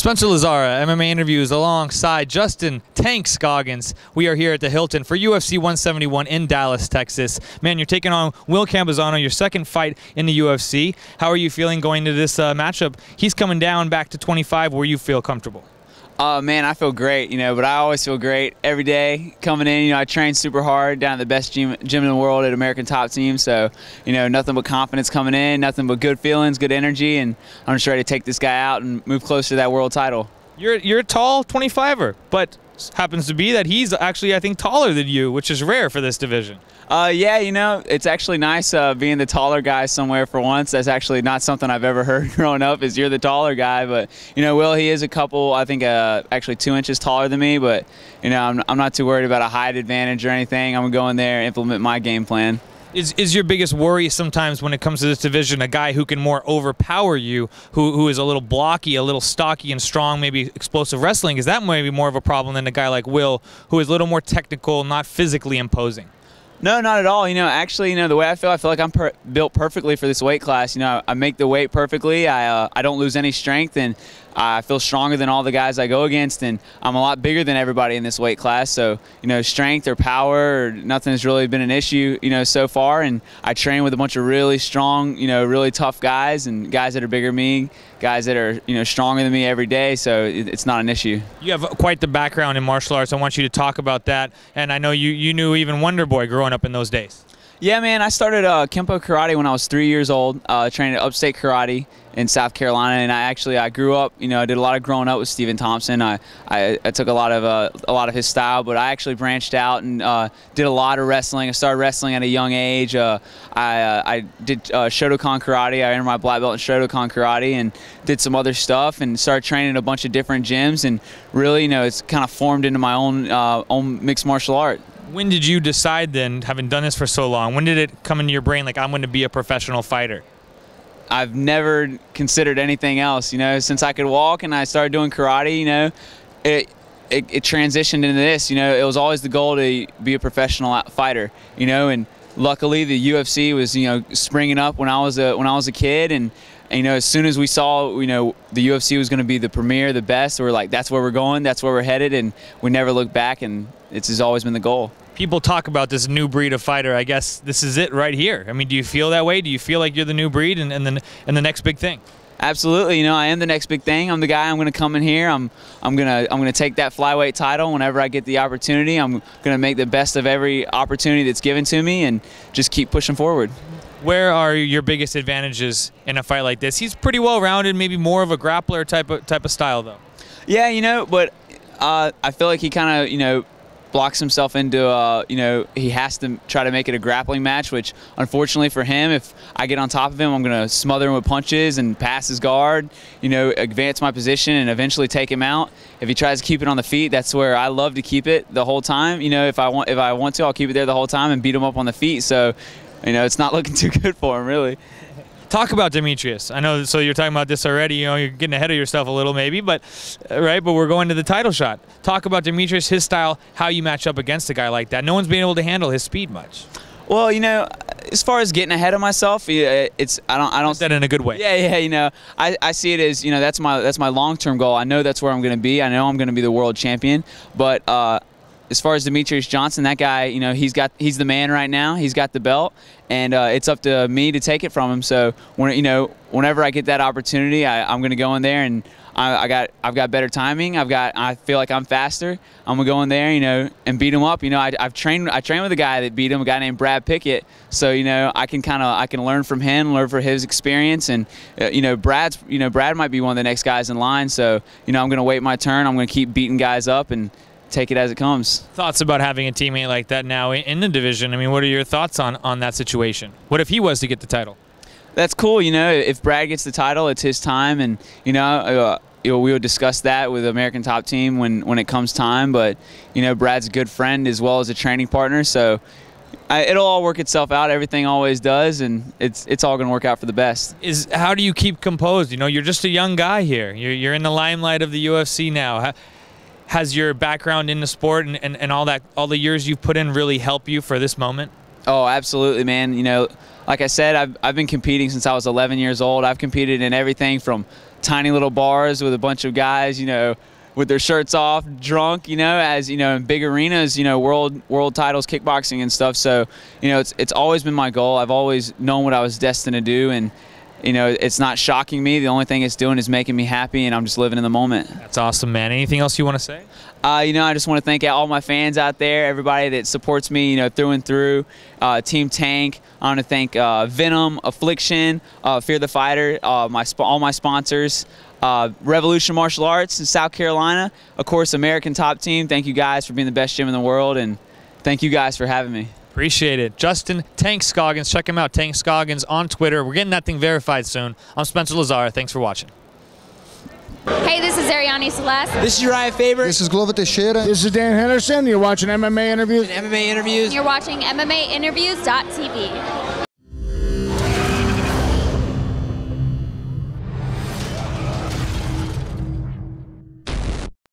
Spencer Lazara, MMA interviews alongside Justin Tank Scoggins. We are here at the Hilton for UFC 171 in Dallas, Texas. Man, you're taking on Will Campuzano, your second fight in the UFC. How are you feeling going to this matchup? He's coming down back to 25 where you feel comfortable. Man, I feel great, but I always feel great every day coming in. I train super hard down at the best gym in the world at American Top Team. So, nothing but confidence coming in, nothing but good feelings, good energy, and I'm just ready to take this guy out and move closer to that world title. You're a tall 25er, but happens to be that he's actually, I think, taller than you, which is rare for this division. Yeah, it's actually nice being the taller guy somewhere for once. That's actually not something I've ever heard growing up, is you're the taller guy. But, Will, he is a couple, I think, actually 2 inches taller than me. But, I'm not too worried about a height advantage or anything. I'm going to go in there and implement my game plan. Is your biggest worry sometimes when it comes to this division a guy who can more overpower you, who is a little blocky, a little stocky and strong, maybe explosive wrestling? Is that maybe more of a problem than a guy like Will, who is a little more technical, not physically imposing? No, not at all. Actually, the way I feel like I'm built perfectly for this weight class. I make the weight perfectly. I don't lose any strength, and I feel stronger than all the guys I go against, and I'm a lot bigger than everybody in this weight class. So, strength or power or nothing has really been an issue, so far. And I train with a bunch of really strong, really tough guys, and guys that are bigger than me, guys that are, stronger than me every day. So it's not an issue. You have quite the background in martial arts. I want you to talk about that. And I know you knew even Wonder Boy growing up in those days. Yeah, man, I started Kempo Karate when I was 3 years old, training at Upstate Karate in South Carolina, and I grew up, I did a lot of growing up with Stephen Thompson. I took a lot of his style, but I actually branched out and did a lot of wrestling. I started wrestling at a young age. I did Shotokan Karate. I earned my black belt in Shotokan Karate and did some other stuff and started training at a bunch of different gyms, and really, it's kind of formed into my own mixed martial art. When did you decide then, having done this for so long, when did it come into your brain like, I'm going to be a professional fighter? I've never considered anything else, since I could walk and I started doing karate, it transitioned into this, it was always the goal to be a professional fighter, and luckily the UFC was, springing up when I was a kid, and as soon as we saw, the UFC was going to be the premier, the best, we were like, that's where we're going, that's where we're headed, and we never looked back, and it's has always been the goal. People talk about this new breed of fighter. I guess this is it right here. I mean, do you feel that way? Do you feel like you're the new breed and the next big thing? Absolutely. I am the next big thing. I'm the guy. I'm going to come in here. I'm going to take that flyweight title whenever I get the opportunity. I'm going to make the best of every opportunity that's given to me and just keep pushing forward. Where are your biggest advantages in a fight like this? He's pretty well-rounded, maybe more of a grappler type of style, though. Yeah, but I feel like he kind of, blocks himself into, he has to try to make it a grappling match, which unfortunately for him, if I get on top of him, I'm going to smother him with punches and pass his guard, advance my position and eventually take him out. If he tries to keep it on the feet, that's where I love to keep it the whole time. If I want to, I'll keep it there the whole time and beat him up on the feet. So, it's not looking too good for him, really. Talk about Demetrius. I know, so you're talking about this already. You're getting ahead of yourself a little, maybe, but right. But we're going to the title shot. Talk about Demetrius, his style, how you match up against a guy like that. No one's been able to handle his speed much. Well, as far as getting ahead of myself, I don't. That in a good way. Yeah. I see it as that's my long-term goal. I know that's where I'm going to be. I know I'm going to be the world champion, but. As far as Demetrius Johnson, that guy, he's the man right now. He's got the belt, and it's up to me to take it from him. So whenever I get that opportunity, I'm going to go in there, and I've got better timing. I feel like I'm faster. I'm gonna go in there, and beat him up. I trained with a guy that beat him, a guy named Brad Pickett. So I can learn from him, learn from his experience, and Brad might be one of the next guys in line. So I'm gonna wait my turn. I'm gonna keep beating guys up and take it as it comes. Thoughts about having a teammate like that now in the division? I mean, what are your thoughts on that situation? What if he was to get the title? That's cool. If Brad gets the title, it's his time, and we will discuss that with the American Top Team when it comes time. But Brad's a good friend as well as a training partner, so it'll all work itself out. Everything always does, and it's all going to work out for the best. How do you keep composed? You're just a young guy here. You're in the limelight of the UFC now. Has your background in the sport and all the years you've put in really helped you for this moment? Oh, absolutely, man. You know, like I said, I've been competing since I was 11 years old. I've competed in everything from tiny little bars with a bunch of guys, you know, with their shirts off, drunk, you know, as, you know, in big arenas, you know, world titles, kickboxing and stuff. So, you know, it's always been my goal. I've always known what I was destined to do, and, you know, it's not shocking me. The only thing it's doing is making me happy, and I'm just living in the moment. That's awesome, man. Anything else you want to say? You know, I just want to thank all my fans out there, everybody that supports me, you know, through and through. Team Tank. I want to thank Venom, Affliction, Fear the Fighter, all my sponsors. Revolution Martial Arts in South Carolina. Of course, American Top Team. Thank you guys for being the best gym in the world, and thank you guys for having me. Appreciate it. Justin Tank Scoggins. Check him out, Tank Scoggins, on Twitter. We're getting that thing verified soon. I'm Spencer Lazar. Thanks for watching. Hey, this is Ariane Celeste. This is Uriah Faber. This is Glover Teixeira. This is Dan Henderson. You're watching MMA Interviews. MMA Interviews. You're watching MMAinterviews.tv.